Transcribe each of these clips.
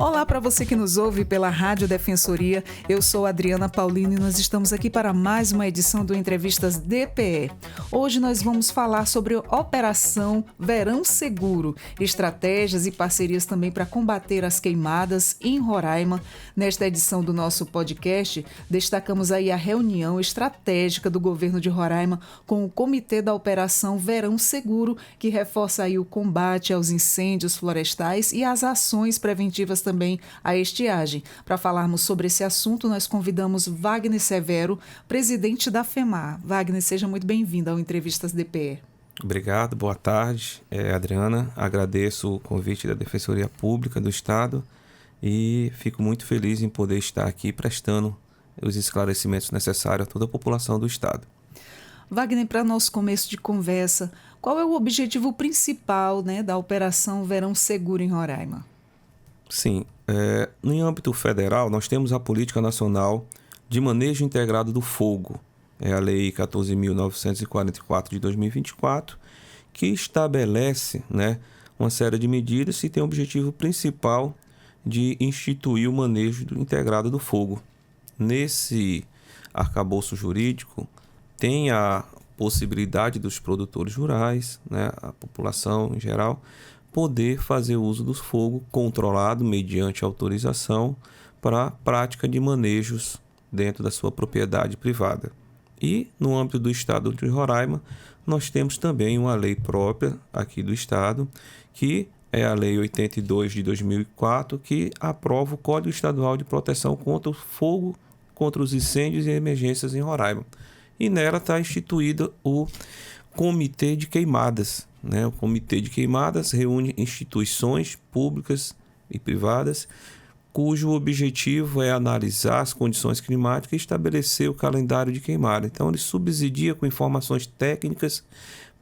Olá para você que nos ouve pela Rádio Defensoria. Eu sou Adriana Paulino e nós estamos aqui para mais uma edição do Entrevistas DPE. Hoje nós vamos falar sobre Operação Verão Seguro, estratégias e parcerias também para combater as queimadas em Roraima. Nesta edição do nosso podcast, destacamos aí a reunião estratégica do governo de Roraima com o Comitê da Operação Verão Seguro, que reforça aí o combate aos incêndios florestais e as ações preventivas também à estiagem. Para falarmos sobre esse assunto, nós convidamos Wagner Severo, presidente da FEMAR. Wagner, seja muito bem-vindo ao Entrevistas DPE. Obrigado, boa tarde, Adriana. Agradeço o convite da Defensoria Pública do Estado e fico muito feliz em poder estar aqui prestando os esclarecimentos necessários a toda a população do Estado. Wagner, para nosso começo de conversa, qual é o objetivo principal, da Operação Verão Seguro em Roraima? Sim, no âmbito federal, nós temos a Política Nacional de Manejo Integrado do Fogo, a Lei 14.944 de 2024, que estabelece uma série de medidas e tem o objetivo principal de instituir o manejo integrado do fogo. Nesse arcabouço jurídico, tem a possibilidade dos produtores rurais, a população em geral, poder fazer uso do fogo controlado mediante autorização para a prática de manejos dentro da sua propriedade privada. E no âmbito do Estado de Roraima, nós temos também uma lei própria aqui do Estado, que é a Lei 82 de 2004, que aprova o Código Estadual de Proteção contra o Fogo, contra os incêndios e emergências em Roraima. E nela está instituído o Comitê de Queimadas. O Comitê de Queimadas reúne instituições públicas e privadas, cujo objetivo é analisar as condições climáticas e estabelecer o calendário de queimada. Então, ele subsidia com informações técnicas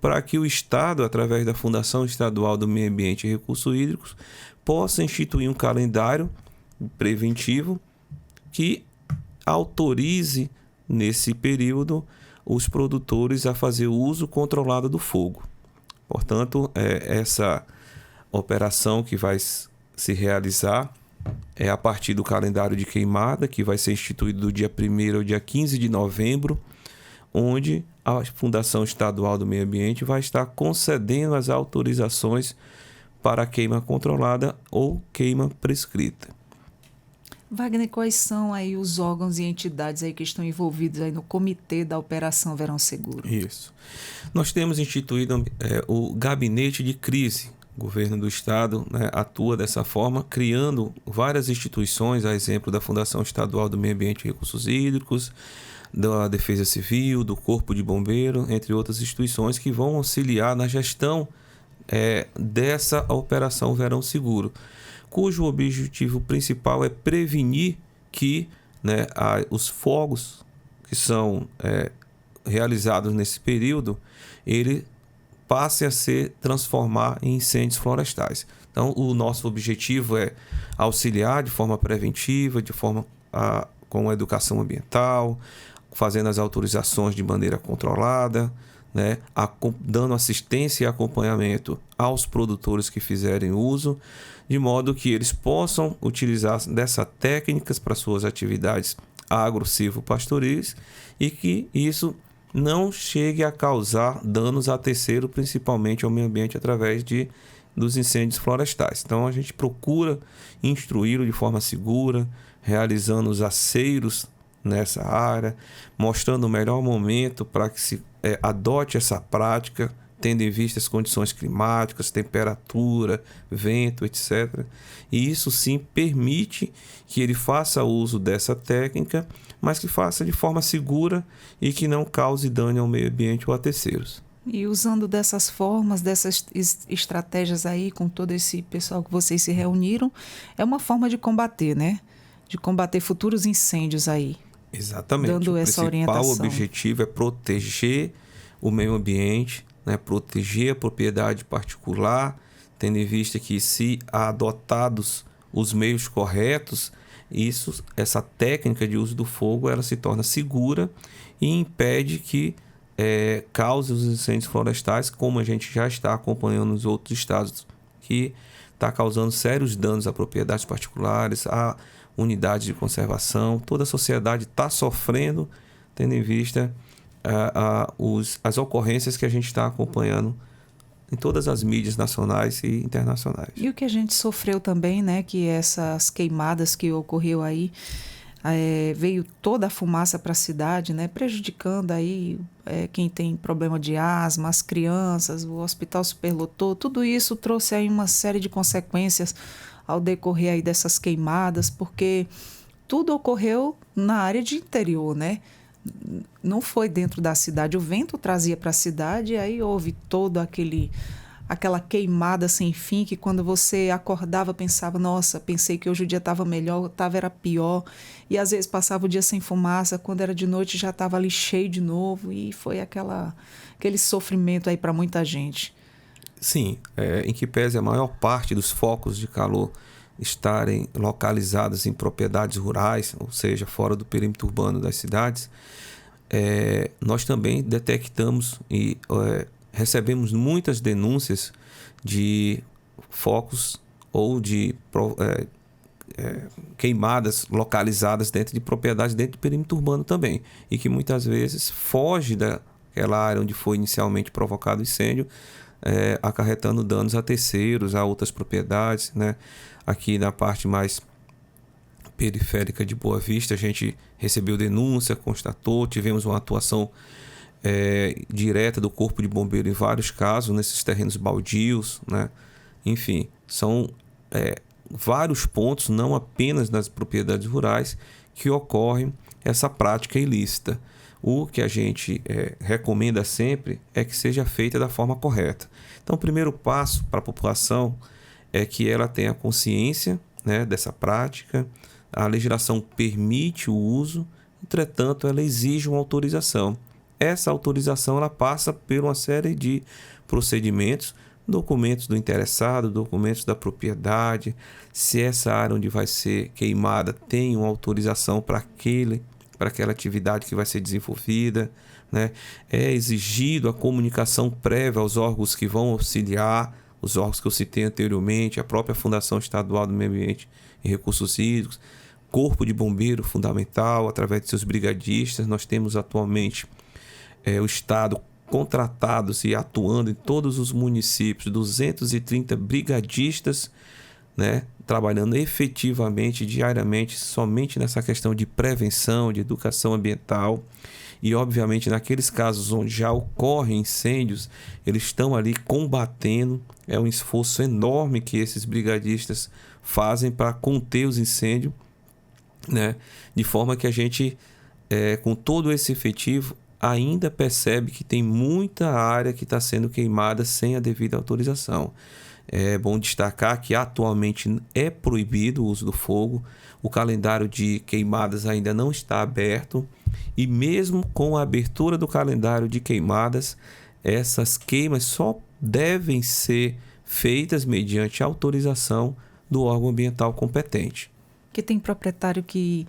para que o Estado, através da Fundação Estadual do Meio Ambiente e Recursos Hídricos, possa instituir um calendário preventivo que autorize, nesse período, os produtores a fazer o uso controlado do fogo. Portanto, essa operação que vai se realizar é a partir do calendário de queimada, que vai ser instituído do dia 1º ao dia 15 de novembro, onde a Fundação Estadual do Meio Ambiente vai estar concedendo as autorizações para queima controlada ou queima prescrita. Wagner, quais são aí os órgãos e entidades aí que estão envolvidos aí no Comitê da Operação Verão Seguro? Isso. Nós temos instituído o Gabinete de Crise. O governo do Estado atua dessa forma, criando várias instituições, a exemplo da Fundação Estadual do Meio Ambiente e Recursos Hídricos, da Defesa Civil, do Corpo de Bombeiro, entre outras instituições que vão auxiliar na gestão dessa Operação Verão Seguro, cujo objetivo principal é prevenir que os fogos que são realizados nesse período, ele passe a se transformar em incêndios florestais. Então, o nosso objetivo é auxiliar de forma preventiva, com a educação ambiental, fazendo as autorizações de maneira controlada, dando assistência e acompanhamento aos produtores que fizerem uso, de modo que eles possam utilizar dessas técnicas para suas atividades agro-silvopastoris e que isso não chegue a causar danos a terceiro, principalmente ao meio ambiente, através dos incêndios florestais. Então, a gente procura instruí-lo de forma segura, realizando os aceiros nessa área, mostrando o melhor momento para que se adote essa prática, tendo em vista as condições climáticas, temperatura, vento, etc. E isso sim permite que ele faça uso dessa técnica, mas que faça de forma segura e que não cause dano ao meio ambiente ou a terceiros. E usando dessas formas, dessas estratégias aí, com todo esse pessoal que vocês se reuniram, é uma forma de combater, De combater futuros incêndios aí. Exatamente. Dando essa orientação. O principal objetivo é proteger o meio ambiente, proteger a propriedade particular, tendo em vista que, se adotados os meios corretos, essa técnica de uso do fogo ela se torna segura e impede que cause os incêndios florestais, como a gente já está acompanhando nos outros estados que está causando sérios danos a propriedades particulares, a unidades de conservação. Toda a sociedade está sofrendo, tendo em vista as ocorrências que a gente está acompanhando em todas as mídias nacionais e internacionais. E o que a gente sofreu também, né, que essas queimadas que ocorreu aí, veio toda a fumaça para a cidade, né, prejudicando aí quem tem problema de asma, as crianças, o hospital superlotou. Tudo isso trouxe aí uma série de consequências ao decorrer aí dessas queimadas, porque tudo ocorreu na área de interior, né? Não foi dentro da cidade. O vento trazia para a cidade e aí houve toda aquela queimada sem fim, que quando você acordava pensava, nossa, pensei que hoje o dia estava melhor, era pior. E às vezes passava o dia sem fumaça, quando era de noite já estava ali cheio de novo, e foi aquele sofrimento aí para muita gente. Sim, em que pese a maior parte dos focos de calor estarem localizados em propriedades rurais, ou seja, fora do perímetro urbano das cidades, nós também detectamos e recebemos muitas denúncias de focos ou de queimadas localizadas dentro de propriedades dentro do perímetro urbano também, e que muitas vezes foge daquela área onde foi inicialmente provocado o incêndio, acarretando danos a terceiros, a outras propriedades, né? Aqui na parte mais periférica de Boa Vista, a gente recebeu denúncia, constatou, tivemos uma atuação direta do Corpo de Bombeiro em vários casos, nesses terrenos baldios, né? Enfim, são vários pontos, não apenas nas propriedades rurais, que ocorre essa prática ilícita. O que a gente recomenda sempre é que seja feita da forma correta. Então, o primeiro passo para a população é que ela tenha consciência, né, dessa prática. A legislação permite o uso, entretanto, ela exige uma autorização. Essa autorização ela passa por uma série de procedimentos, documentos do interessado, documentos da propriedade, se essa área onde vai ser queimada tem uma autorização para aquela atividade que vai ser desenvolvida, né? É exigido a comunicação prévia aos órgãos que vão auxiliar, os órgãos que eu citei anteriormente, a própria Fundação Estadual do Meio Ambiente e Recursos Hídricos, Corpo de Bombeiro fundamental, através de seus brigadistas. Nós temos atualmente o Estado contratados e atuando em todos os municípios, 230 brigadistas, né, trabalhando efetivamente, diariamente, somente nessa questão de prevenção, de educação ambiental. E, obviamente, naqueles casos onde já ocorrem incêndios, eles estão ali combatendo. É um esforço enorme que esses brigadistas fazem para conter os incêndios, né? De forma que a gente, com todo esse efetivo, ainda percebe que tem muita área que está sendo queimada sem a devida autorização. É bom destacar que atualmente é proibido o uso do fogo, o calendário de queimadas ainda não está aberto, e mesmo com a abertura do calendário de queimadas, essas queimas só devem ser feitas mediante autorização do órgão ambiental competente. Que tem proprietário que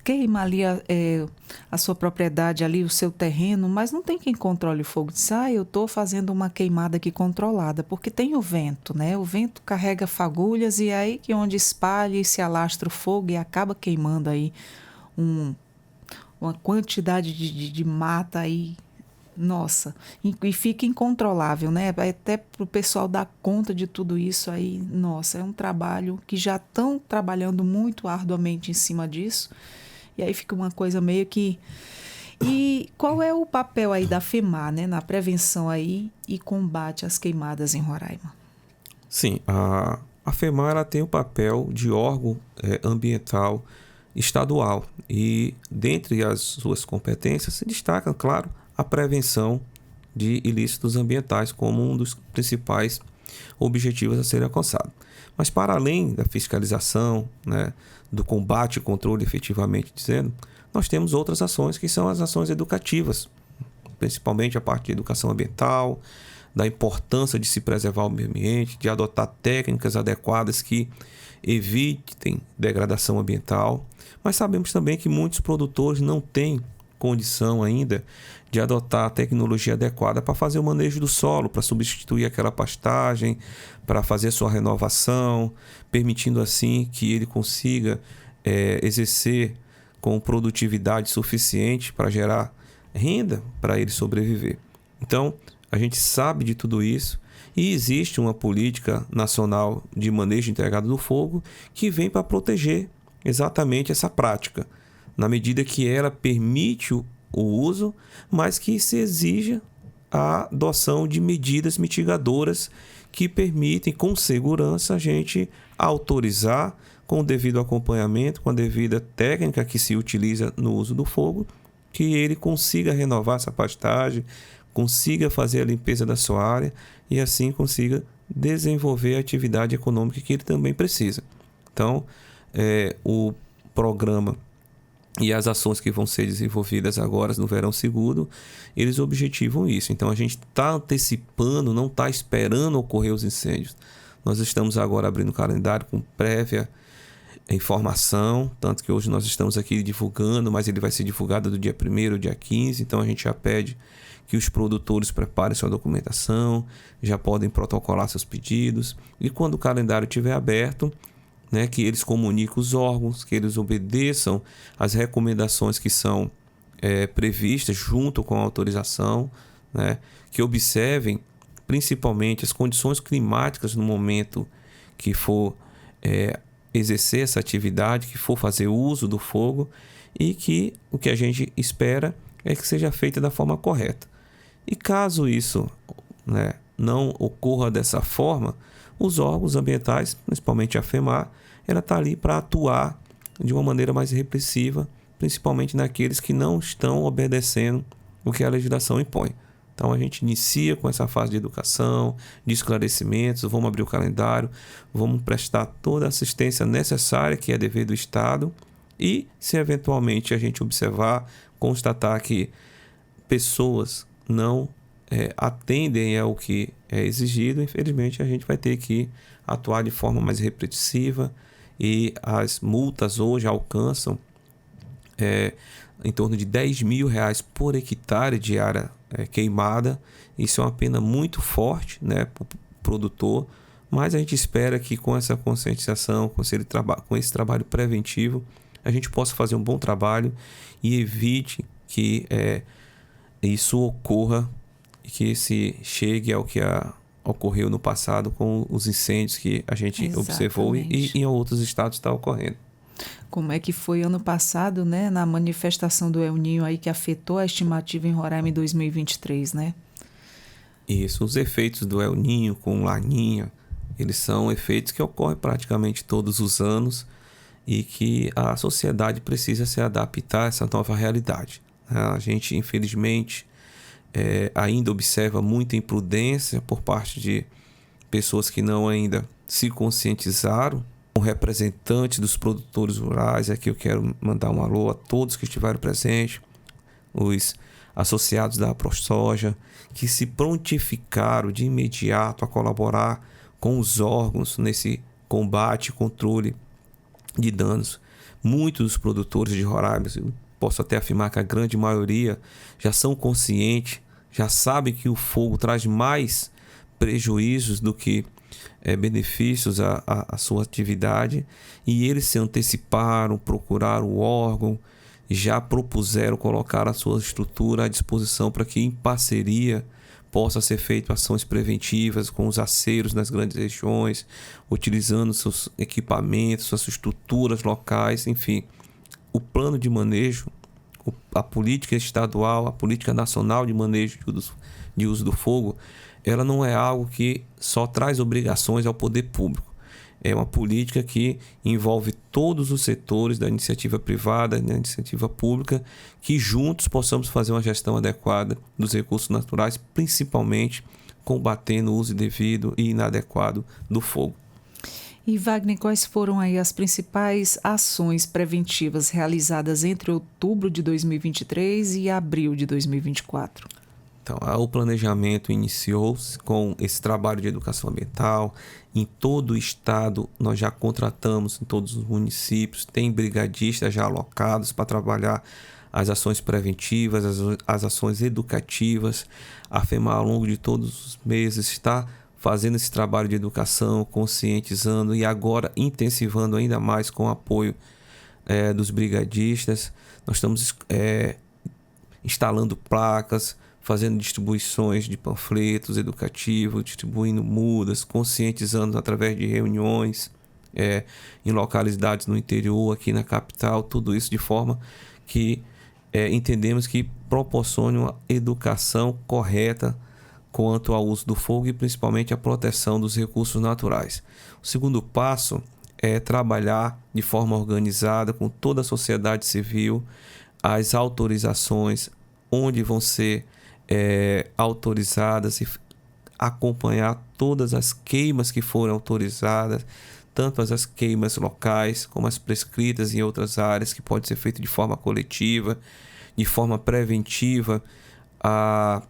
queima ali a sua propriedade, ali o seu terreno, mas não tem quem controle o fogo. Diz, eu estou fazendo uma queimada aqui controlada, porque tem o vento, né? O vento carrega fagulhas e é aí que onde espalha e se alastra o fogo e acaba queimando aí uma quantidade de mata aí, nossa, e fica incontrolável, né? Até para o pessoal dar conta de tudo isso aí, nossa, é um trabalho que já estão trabalhando muito arduamente em cima disso. E aí fica uma coisa meio que... E qual é o papel aí da FEMAR, né, na prevenção aí e combate às queimadas em Roraima? Sim, a FEMAR ela tem o papel de órgão ambiental estadual e, dentre as suas competências, se destaca, claro, a prevenção de ilícitos ambientais como um dos principais objetivos a serem alcançados. Mas, para além da fiscalização, né, do combate e controle, efetivamente dizendo, nós temos outras ações que são as ações educativas, principalmente a parte de educação ambiental, da importância de se preservar o meio ambiente, de adotar técnicas adequadas que evitem degradação ambiental. Mas sabemos também que muitos produtores não têm condição ainda de adotar a tecnologia adequada para fazer o manejo do solo, para substituir aquela pastagem, para fazer a sua renovação, permitindo assim que ele consiga exercer com produtividade suficiente para gerar renda para ele sobreviver. Então, a gente sabe de tudo isso e existe uma política nacional de manejo integrado do fogo que vem para proteger exatamente essa prática, na medida que ela permite o uso, mas que se exija a adoção de medidas mitigadoras que permitem com segurança a gente autorizar com o devido acompanhamento, com a devida técnica que se utiliza no uso do fogo, que ele consiga renovar essa pastagem, consiga fazer a limpeza da sua área e assim consiga desenvolver a atividade econômica que ele também precisa. Então, o programa e as ações que vão ser desenvolvidas agora no Verão Seguro, eles objetivam isso. Então, a gente está antecipando, não está esperando ocorrer os incêndios. Nós estamos agora abrindo o calendário com prévia informação, tanto que hoje nós estamos aqui divulgando, mas ele vai ser divulgado do dia 1º ao dia 15, então a gente já pede que os produtores preparem sua documentação, já podem protocolar seus pedidos, e quando o calendário estiver aberto, né, que eles comuniquem os órgãos, que eles obedeçam às recomendações que são previstas junto com a autorização, né, que observem principalmente as condições climáticas no momento que for exercer essa atividade, que for fazer uso do fogo, e que o que a gente espera é que seja feita da forma correta. E caso isso, né, não ocorra dessa forma, os órgãos ambientais, principalmente a FEMAR, ela está ali para atuar de uma maneira mais repressiva, principalmente naqueles que não estão obedecendo o que a legislação impõe. Então a gente inicia com essa fase de educação, de esclarecimentos, vamos abrir o calendário, vamos prestar toda a assistência necessária que é dever do Estado, e se eventualmente a gente observar, constatar que pessoas não atendem ao que é exigido, infelizmente a gente vai ter que atuar de forma mais repressiva, e as multas hoje alcançam em torno de R$10.000 por hectare de área queimada. Isso é uma pena muito forte, né, para o produtor, mas a gente espera que com essa conscientização, com esse trabalho preventivo, a gente possa fazer um bom trabalho e evite que isso ocorra e que se chegue ao que ocorreu no passado com os incêndios que a gente observou e em outros estados está ocorrendo. Como é que foi ano passado, né, na manifestação do El Niño aí que afetou a estimativa em Roraima em 2023, né? Isso, os efeitos do El Niño com Laninha, eles são efeitos que ocorrem praticamente todos os anos e que a sociedade precisa se adaptar a essa nova realidade. A gente, infelizmente, ainda observa muita imprudência por parte de pessoas que não ainda se conscientizaram. Um representante dos produtores rurais, aqui eu quero mandar um alô a todos que estiveram presentes, os associados da ProSoja, que se prontificaram de imediato a colaborar com os órgãos nesse combate e controle de danos. Muitos dos produtores de Roraima, eu posso até afirmar que a grande maioria já são conscientes, já sabem que o fogo traz mais prejuízos do que benefícios à sua atividade, e eles se anteciparam, procuraram o órgão, já propuseram colocar a sua estrutura à disposição para que em parceria possa ser feito ações preventivas com os aceiros nas grandes regiões, utilizando seus equipamentos, suas estruturas locais, enfim. O plano de manejo, a política estadual, a política nacional de manejo de uso do fogo, ela não é algo que só traz obrigações ao poder público. É uma política que envolve todos os setores da iniciativa privada, da iniciativa pública, que juntos possamos fazer uma gestão adequada dos recursos naturais, principalmente combatendo o uso indevido e inadequado do fogo. E Wagner, quais foram aí as principais ações preventivas realizadas entre outubro de 2023 e abril de 2024? Então, o planejamento iniciou-se com esse trabalho de educação ambiental. Em todo o estado, nós já contratamos, em todos os municípios, tem brigadistas já alocados para trabalhar as ações preventivas, as ações educativas. A FEMAR, ao longo de todos os meses, está fazendo esse trabalho de educação, conscientizando e agora intensivando ainda mais com o apoio dos brigadistas. Nós estamos instalando placas, fazendo distribuições de panfletos educativos, distribuindo mudas, conscientizando através de reuniões em localidades no interior, aqui na capital, tudo isso de forma que entendemos que proporcione uma educação correta quanto ao uso do fogo e principalmente a proteção dos recursos naturais. O segundo passo é trabalhar de forma organizada com toda a sociedade civil as autorizações, onde vão ser autorizadas, e acompanhar todas as queimas que foram autorizadas, tanto as queimas locais como as prescritas em outras áreas, que pode ser feito de forma coletiva, de forma preventiva, a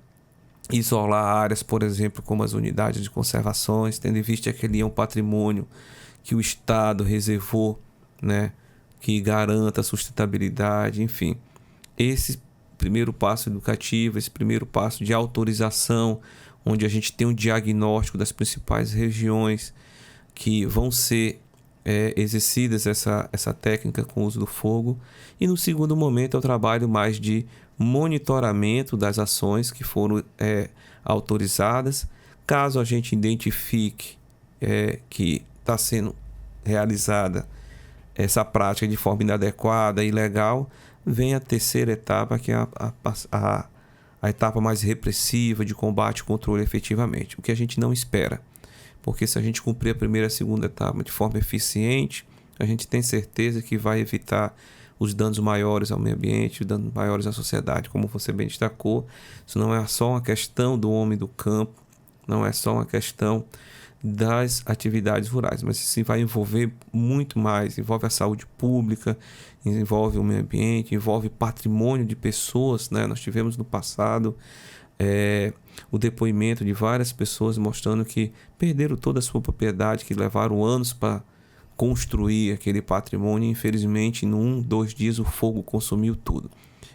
isolar áreas, por exemplo, como as unidades de conservações, tendo em vista que ali é um patrimônio que o Estado reservou, né, que garanta a sustentabilidade, enfim. Esse primeiro passo educativo, esse primeiro passo de autorização, onde a gente tem um diagnóstico das principais regiões que vão ser exercidas essa técnica com o uso do fogo. E no segundo momento é o trabalho mais de monitoramento das ações que foram autorizadas. Caso a gente identifique que está sendo realizada essa prática de forma inadequada e ilegal, vem a terceira etapa, que é a etapa mais repressiva de combate e controle efetivamente. O que a gente não espera, porque se a gente cumprir a primeira e a segunda etapa de forma eficiente, a gente tem certeza que vai evitar os danos maiores ao meio ambiente, os danos maiores à sociedade. Como você bem destacou, isso não é só uma questão do homem do campo, não é só uma questão das atividades rurais, mas isso vai envolver muito mais, envolve a saúde pública, envolve o meio ambiente, envolve patrimônio de pessoas, né? Nós tivemos no passado o depoimento de várias pessoas mostrando que perderam toda a sua propriedade, que levaram anos para construir aquele patrimônio e infelizmente em 1, 2 dias o fogo consumiu tudo.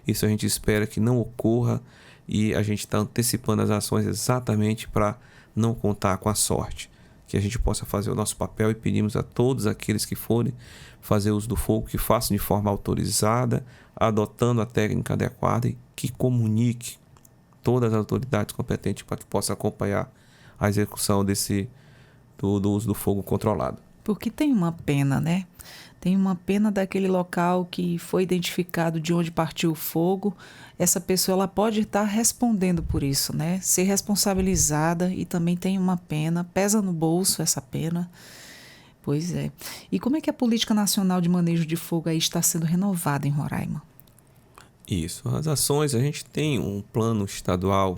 Isso a gente espera que não ocorra e a gente está antecipando as ações exatamente para não contar com a sorte, que a gente possa fazer o nosso papel, e pedimos a todos aqueles que forem fazer uso do fogo que façam de forma autorizada, adotando a técnica adequada e que comunique todas as autoridades competentes para que possa acompanhar a execução do uso do fogo controlado. Porque tem uma pena, né? Tem uma pena daquele local que foi identificado de onde partiu o fogo. Essa pessoa ela pode estar respondendo por isso, né? Ser responsabilizada, e também tem uma pena, pesa no bolso essa pena. Pois é. E como é que a Política Nacional de Manejo de Fogo aí está sendo renovada em Roraima? Isso, as ações, a gente tem um plano estadual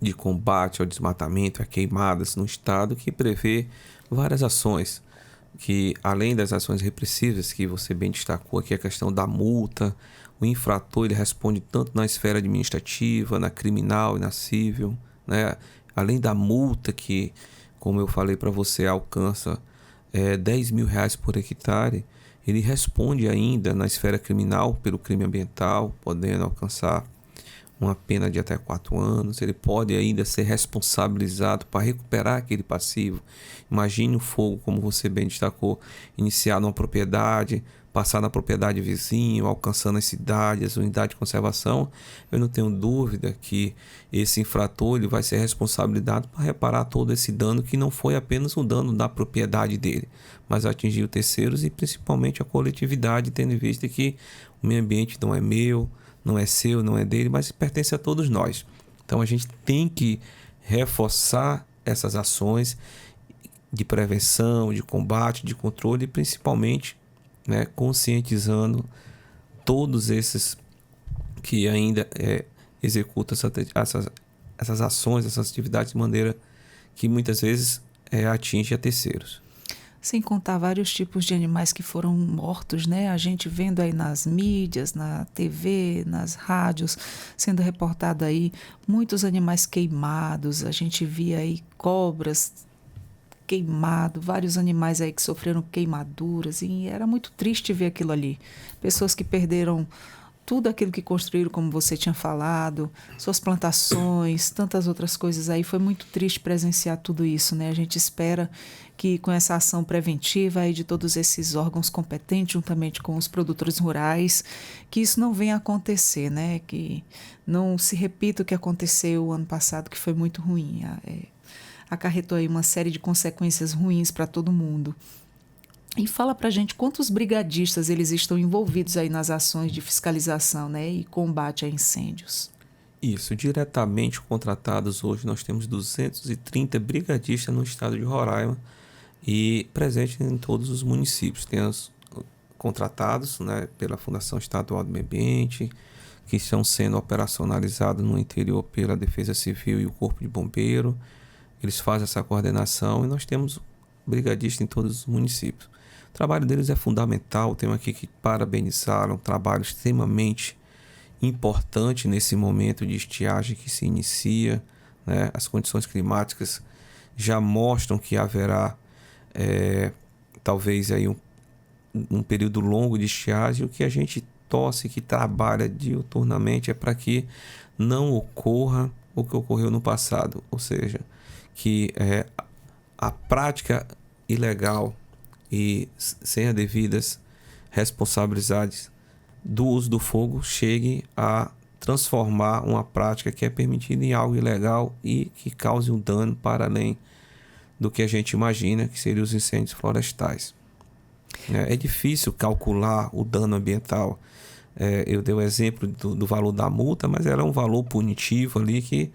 de combate ao desmatamento, a queimadas no estado, que prevê várias ações, que além das ações repressivas que você bem destacou aqui, a questão da multa, o infrator ele responde tanto na esfera administrativa, na criminal e na civil, né? Além da multa que, como eu falei para você, alcança R$10 mil por hectare, ele responde ainda na esfera criminal pelo crime ambiental, podendo alcançar uma pena de até 4 anos. Ele pode ainda ser responsabilizado para recuperar aquele passivo. Imagine o fogo, como você bem destacou, iniciar numa propriedade, passar na propriedade vizinha, alcançando as cidades, as unidades de conservação. Eu não tenho dúvida que esse infrator ele vai ser responsabilizado para reparar todo esse dano, que não foi apenas um dano da propriedade dele, mas atingiu terceiros e principalmente a coletividade, tendo em vista que o meio ambiente não é meu, não é seu, não é dele, mas pertence a todos nós. Então a gente tem que reforçar essas ações de prevenção, de combate, de controle e principalmente, né, conscientizando todos esses que ainda executam essas ações, essas atividades de maneira que muitas vezes atinge a terceiros. Sem contar vários tipos de animais que foram mortos, né? A gente vendo aí nas mídias, na TV, nas rádios, sendo reportado aí muitos animais queimados. A gente via aí cobras queimadas, vários animais aí que sofreram queimaduras, e era muito triste ver aquilo ali. Pessoas que perderam tudo aquilo que construíram, como você tinha falado, suas plantações, tantas outras coisas aí. Foi muito triste presenciar tudo isso, né? A gente espera que com essa ação preventiva aí de todos esses órgãos competentes, juntamente com os produtores rurais, que isso não venha a acontecer, né? Que não se repita o que aconteceu o ano passado, que foi muito ruim. Acarretou aí uma série de consequências ruins para todo mundo. E fala pra gente quantos brigadistas eles estão envolvidos aí nas ações de fiscalização, né, e combate a incêndios. Isso, diretamente contratados hoje nós temos 230 brigadistas no estado de Roraima e presentes em todos os municípios. Temos contratados, né, pela Fundação Estadual do Meio Ambiente, que estão sendo operacionalizados no interior pela Defesa Civil e o Corpo de Bombeiro. Eles fazem essa coordenação e nós temos brigadistas em todos os municípios. O trabalho deles é fundamental, tenho aqui que parabenizar, um trabalho extremamente importante nesse momento de estiagem que se inicia, né? As condições climáticas já mostram que haverá talvez aí um período longo de estiagem. O que a gente torce, que trabalha diuturnamente é para que não ocorra o que ocorreu no passado, ou seja, que a prática ilegal e sem as devidas responsabilidades do uso do fogo chegue a transformar uma prática que é permitida em algo ilegal e que cause um dano para além do que a gente imagina, que seriam os incêndios florestais. É difícil calcular o dano ambiental. Eu dei o exemplo do valor da multa, mas era um valor punitivo ali que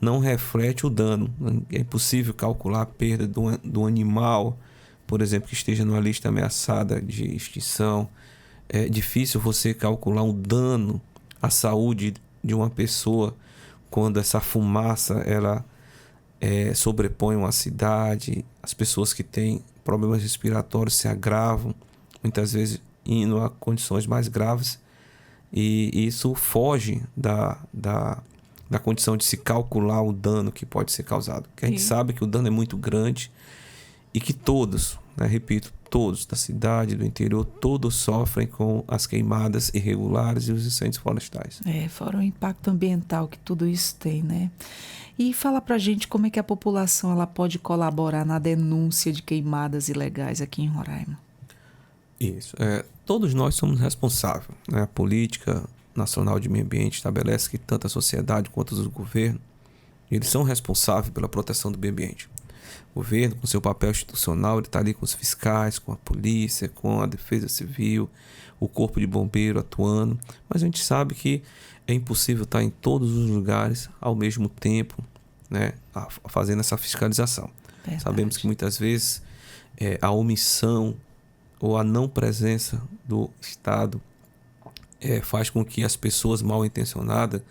não reflete o dano. É impossível calcular a perda do animal, por exemplo, que esteja numa lista ameaçada de extinção. É difícil você calcular um dano à saúde de uma pessoa quando essa fumaça ela sobrepõe uma cidade. As pessoas que têm problemas respiratórios se agravam, muitas vezes indo a condições mais graves, e isso foge da condição de se calcular o dano que pode ser causado. Porque a gente sabe que o dano é muito grande e que todos, né, repito, todos da cidade, do interior, todos sofrem com as queimadas irregulares e os incêndios florestais. Fora o impacto ambiental que tudo isso tem, né? E fala pra gente como é que a população ela pode colaborar na denúncia de queimadas ilegais aqui em Roraima. Isso. Todos nós somos responsáveis, né? A Política Nacional de Meio Ambiente estabelece que tanto a sociedade quanto os governos, eles são responsáveis pela proteção do meio ambiente. O governo, com seu papel institucional, ele está ali com os fiscais, com a polícia, com a defesa civil, o corpo de bombeiro atuando, mas a gente sabe que é impossível estar em todos os lugares ao mesmo tempo, né, fazendo essa fiscalização. Verdade. Sabemos que muitas vezes a omissão ou a não presença do Estado faz com que as pessoas mal intencionadas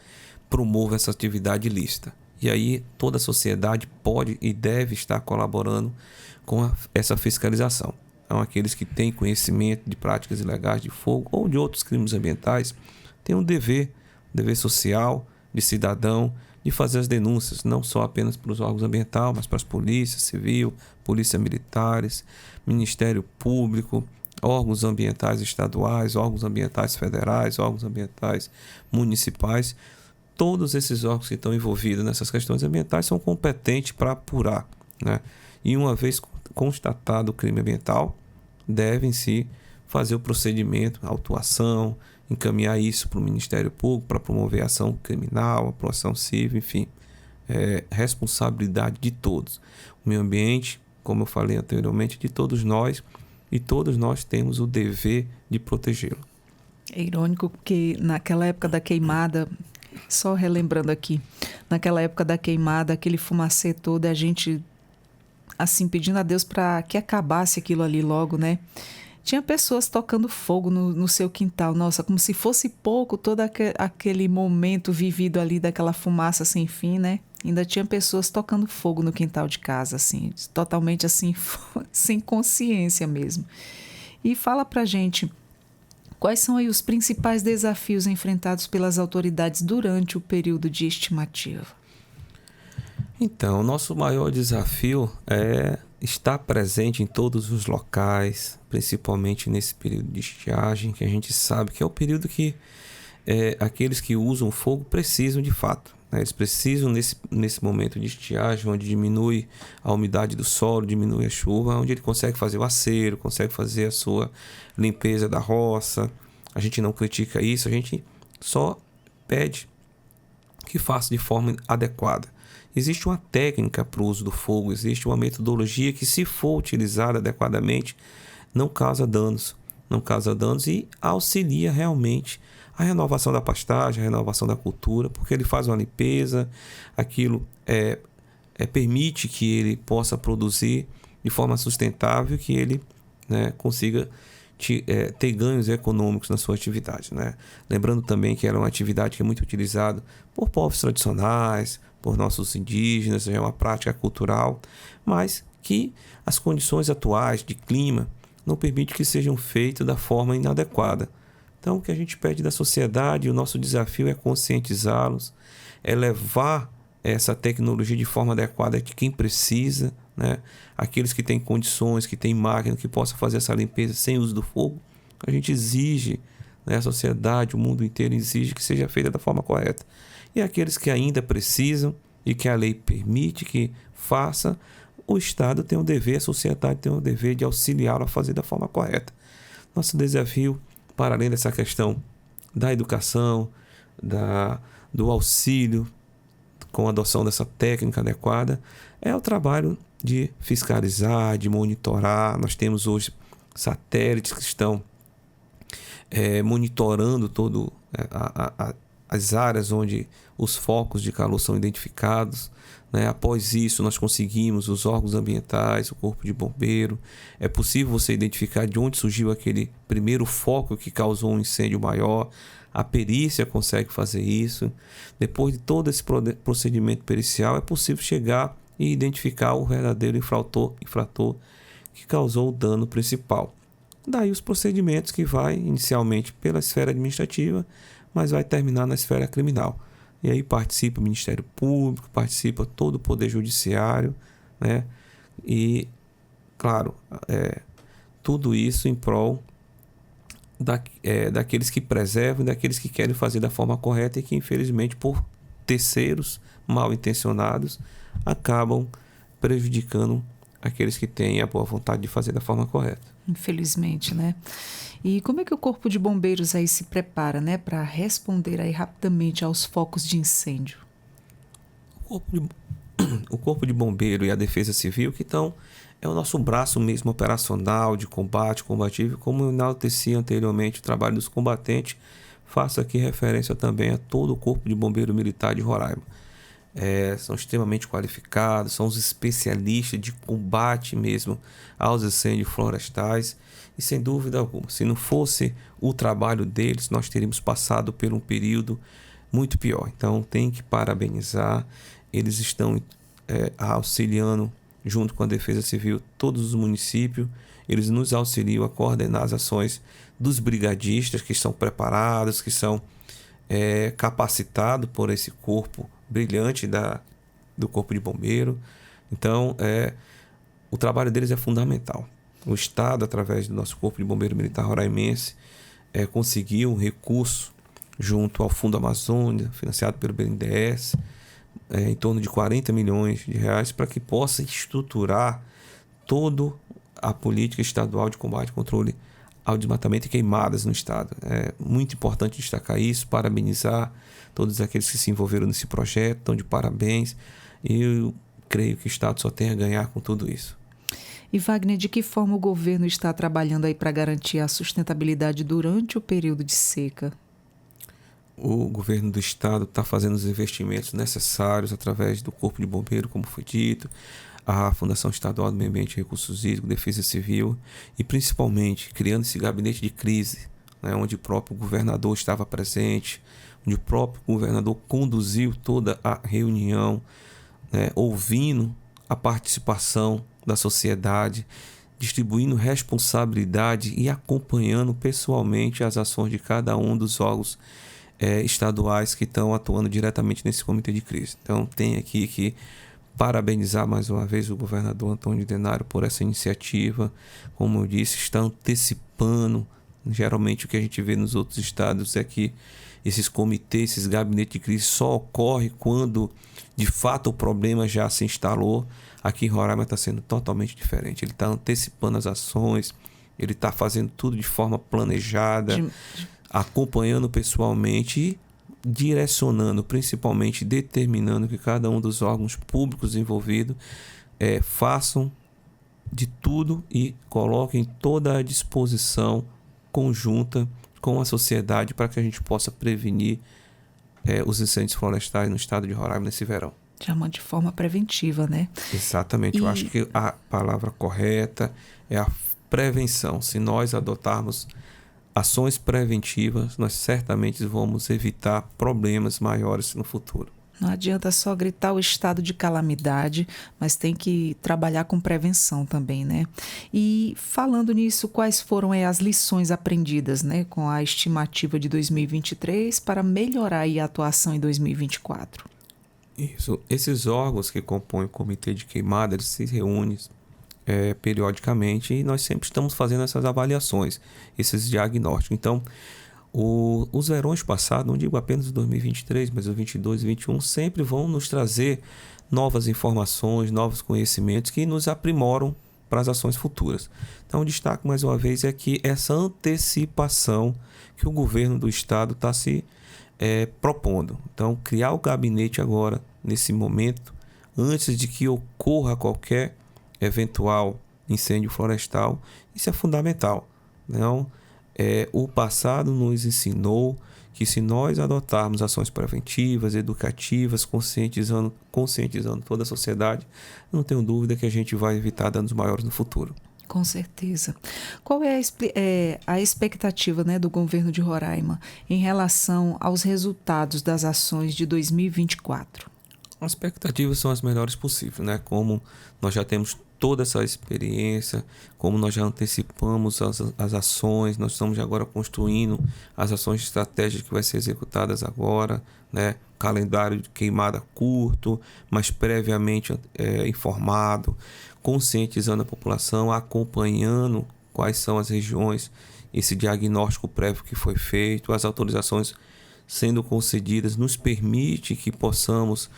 promovam essa atividade ilícita. E aí toda a sociedade pode e deve estar colaborando com essa fiscalização. Então, aqueles que têm conhecimento de práticas ilegais de fogo ou de outros crimes ambientais têm um dever social de cidadão de fazer as denúncias, não só apenas para os órgãos ambientais, mas para as polícias civil, polícia militares, Ministério Público, órgãos ambientais estaduais, órgãos ambientais federais, órgãos ambientais municipais. Todos esses órgãos que estão envolvidos nessas questões ambientais são competentes para apurar, né? E uma vez constatado o crime ambiental, devem-se fazer o procedimento, a autuação, encaminhar isso para o Ministério Público para promover a ação criminal, a ação civil, enfim. Responsabilidade de todos. O meio ambiente, como eu falei anteriormente, de todos nós, e todos nós temos o dever de protegê-lo. É irônico que naquela época da queimada, só relembrando aqui, naquela época da queimada, aquele fumacê todo, a gente assim pedindo a Deus para que acabasse aquilo ali logo, né? Tinha pessoas tocando fogo no seu quintal, nossa, como se fosse pouco todo aquele momento vivido ali daquela fumaça sem fim, né? Ainda tinha pessoas tocando fogo no quintal de casa, assim, totalmente assim, sem consciência mesmo. E fala pra gente, quais são aí os principais desafios enfrentados pelas autoridades durante o período de estimativa? Então, o nosso maior desafio é estar presente em todos os locais, principalmente nesse período de estiagem, que a gente sabe que é o período que aqueles que usam fogo precisam de fato. Eles precisam, nesse momento de estiagem, onde diminui a umidade do solo, diminui a chuva, onde ele consegue fazer o acero, consegue fazer a sua limpeza da roça. A gente não critica isso, a gente só pede que faça de forma adequada. Existe uma técnica para o uso do fogo, existe uma metodologia que, se for utilizada adequadamente, não causa danos e auxilia realmente a renovação da pastagem, a renovação da cultura, porque ele faz uma limpeza, aquilo permite que ele possa produzir de forma sustentável, que ele, né, consiga ter ganhos econômicos na sua atividade, né? Lembrando também que ela é uma atividade que é muito utilizada por povos tradicionais, por nossos indígenas, é uma prática cultural, mas que as condições atuais de clima não permitem que sejam feitas da forma inadequada. Então, o que a gente pede da sociedade, o nosso desafio é conscientizá-los, é levar essa tecnologia de forma adequada de quem precisa, né? Aqueles que têm condições, que têm máquina, que possam fazer essa limpeza sem uso do fogo. A gente exige, né? A sociedade, o mundo inteiro exige que seja feita da forma correta. E aqueles que ainda precisam e que a lei permite que faça, o Estado tem o dever, a sociedade tem o dever de auxiliá-lo a fazer da forma correta. Nosso desafio, para além dessa questão da educação, do auxílio com a adoção dessa técnica adequada, é o trabalho de fiscalizar, de monitorar. Nós temos hoje satélites que estão monitorando todo as áreas onde os focos de calor são identificados, né? Após isso, nós conseguimos os órgãos ambientais, o corpo de bombeiro. É possível você identificar de onde surgiu aquele primeiro foco que causou um incêndio maior. A perícia consegue fazer isso. Depois de todo esse procedimento pericial, é possível chegar e identificar o verdadeiro infrator que causou o dano principal. Daí os procedimentos que vai inicialmente pela esfera administrativa, mas vai terminar na esfera criminal. E aí participa o Ministério Público, participa todo o Poder Judiciário, né? E, claro, tudo isso em prol daqueles que preservam e daqueles que querem fazer da forma correta e que, infelizmente, por terceiros mal intencionados, acabam prejudicando aqueles que têm a boa vontade de fazer da forma correta. Infelizmente, né? E como é que o Corpo de Bombeiros aí se prepara, né, para responder aí rapidamente aos focos de incêndio? O Corpo de Bombeiro e a Defesa Civil, que é o nosso braço mesmo operacional de combate, combativo, como eu enalteci anteriormente o trabalho dos combatentes, faço aqui referência também a todo o Corpo de Bombeiro Militar de Roraima. São extremamente qualificados, são os especialistas de combate mesmo aos incêndios florestais. E sem dúvida alguma, se não fosse o trabalho deles, nós teríamos passado por um período muito pior. Então tem que parabenizar, eles estão auxiliando junto com a Defesa Civil todos os municípios, eles nos auxiliam a coordenar as ações dos brigadistas que estão preparados, que são capacitados por esse corpo brilhante do Corpo de Bombeiro. Então o trabalho deles é fundamental. O Estado, através do nosso Corpo de Bombeiro Militar Roraimense, conseguiu um recurso junto ao Fundo Amazônia, financiado pelo BNDES, em torno de 40 milhões de reais, para que possa estruturar toda a política estadual de combate e controle ao desmatamento e queimadas no Estado. É muito importante destacar isso, parabenizar todos aqueles que se envolveram nesse projeto, estão de parabéns, e eu creio que o Estado só tem a ganhar com tudo isso. E Wagner, de que forma o governo está trabalhando aí para garantir a sustentabilidade durante o período de seca? O governo do Estado está fazendo os investimentos necessários através do Corpo de Bombeiro, como foi dito, a Fundação Estadual do Meio Ambiente e Recursos Hídricos, Defesa Civil, e principalmente criando esse gabinete de crise, né, onde o próprio governador estava presente, onde o próprio governador conduziu toda a reunião, né, ouvindo a participação da sociedade, distribuindo responsabilidade e acompanhando pessoalmente as ações de cada um dos órgãos estaduais que estão atuando diretamente nesse comitê de crise. Então, tem aqui que parabenizar mais uma vez o governador Antônio Denário por essa iniciativa. Como eu disse, está antecipando. Geralmente o que a gente vê nos outros estados é que esses comitês, esses gabinetes de crise só ocorre quando de fato o problema já se instalou. Aqui em Roraima está sendo totalmente diferente. Ele está antecipando as ações, ele está fazendo tudo de forma planejada, acompanhando pessoalmente e direcionando, principalmente determinando que cada um dos órgãos públicos envolvidos façam de tudo e coloquem toda a disposição conjunta com a sociedade para que a gente possa prevenir os incêndios florestais no estado de Roraima nesse verão. Chama de forma preventiva, né? Exatamente. Eu acho que a palavra correta é a prevenção. Se nós adotarmos ações preventivas, nós certamente vamos evitar problemas maiores no futuro. Não adianta só gritar o estado de calamidade, mas tem que trabalhar com prevenção também, né? E falando nisso, quais foram as lições aprendidas, né, com a estimativa de 2023 para melhorar a atuação em 2024? Isso. Esses órgãos que compõem o Comitê de Queimada, eles se reúnem periodicamente e nós sempre estamos fazendo essas avaliações, esses diagnósticos. Então, os verões passados, não digo apenas o 2023, mas o 22 e 21, sempre vão nos trazer novas informações, novos conhecimentos que nos aprimoram para as ações futuras. Então, o destaque, mais uma vez, é que essa antecipação que o governo do estado está se propondo. Então, criar o gabinete agora, nesse momento, antes de que ocorra qualquer eventual incêndio florestal, isso é fundamental. Não? O passado nos ensinou que se nós adotarmos ações preventivas, educativas, conscientizando toda a sociedade, não tenho dúvida que a gente vai evitar danos maiores no futuro. Com certeza. Qual é a expectativa, né, do governo de Roraima em relação aos resultados das ações de 2024? As expectativas são as melhores possíveis, né? Como nós já temos toda essa experiência, como nós já antecipamos as ações, nós estamos agora construindo as ações estratégicas que vai ser executadas agora, né? Calendário de queimada curto, mas previamente informado, conscientizando a população, acompanhando quais são as regiões, esse diagnóstico prévio que foi feito, as autorizações sendo concedidas, nos permite que possamos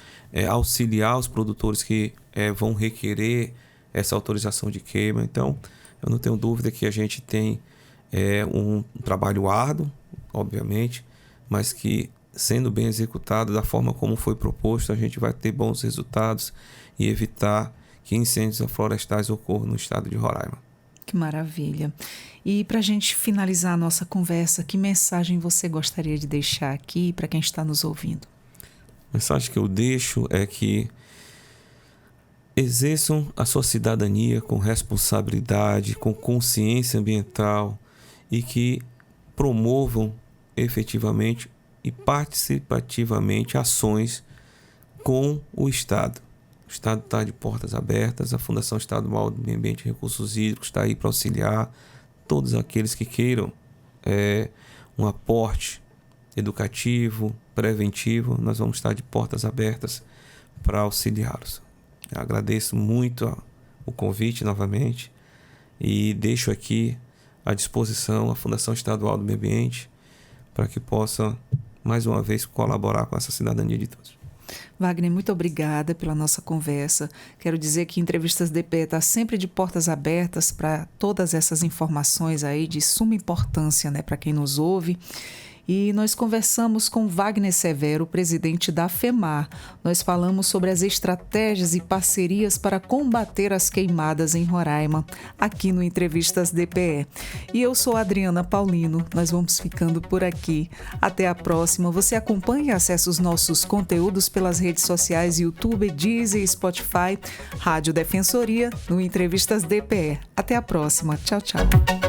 auxiliar os produtores que vão requerer essa autorização de queima. Então, eu não tenho dúvida que a gente tem um trabalho árduo, obviamente, mas que, sendo bem executado da forma como foi proposto, a gente vai ter bons resultados e evitar que incêndios florestais ocorram no estado de Roraima. Que maravilha. E para a gente finalizar a nossa conversa, que mensagem você gostaria de deixar aqui para quem está nos ouvindo? A mensagem que eu deixo é que exerçam a sua cidadania com responsabilidade, com consciência ambiental e que promovam efetivamente e participativamente ações com o Estado. O Estado está de portas abertas, a Fundação Estadual do Meio Ambiente e Recursos Hídricos está aí para auxiliar todos aqueles que queiram um aporte educativo, preventivo. Nós vamos estar de portas abertas para auxiliá-los. Eu agradeço muito o convite novamente e deixo aqui à disposição a Fundação Estadual do Meio Ambiente para que possa, mais uma vez, colaborar com essa cidadania de todos. Wagner, muito obrigada pela nossa conversa. Quero dizer que Entrevistas DPE está sempre de portas abertas para todas essas informações aí de suma importância, né, para quem nos ouve. E nós conversamos com Wagner Severo, presidente da FEMAR. Nós falamos sobre as estratégias e parcerias para combater as queimadas em Roraima, aqui no Entrevistas DPE. E eu sou Adriana Paulino, nós vamos ficando por aqui. Até a próxima. Você acompanha e acessa os nossos conteúdos pelas redes sociais YouTube, Deezer e Spotify, Rádio Defensoria, no Entrevistas DPE. Até a próxima. Tchau, tchau.